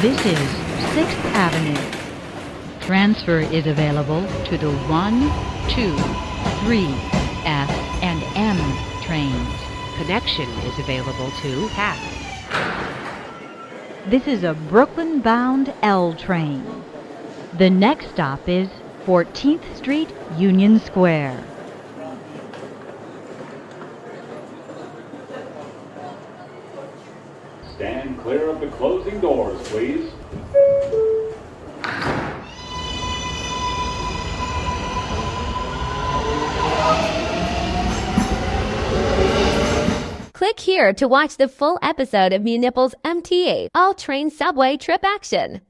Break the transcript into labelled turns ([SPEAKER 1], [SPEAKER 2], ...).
[SPEAKER 1] This is 6th Avenue. Transfer is available to the 1, 2, 3, F, and M trains.
[SPEAKER 2] Connection is available to CAT.
[SPEAKER 1] This is a Brooklyn-bound L train. The next stop is 14th Street, Union Square.
[SPEAKER 3] Stand clear of the closing doors, please.
[SPEAKER 4] Click here to watch the full episode of Munipals MTA All Train Subway Trip Action.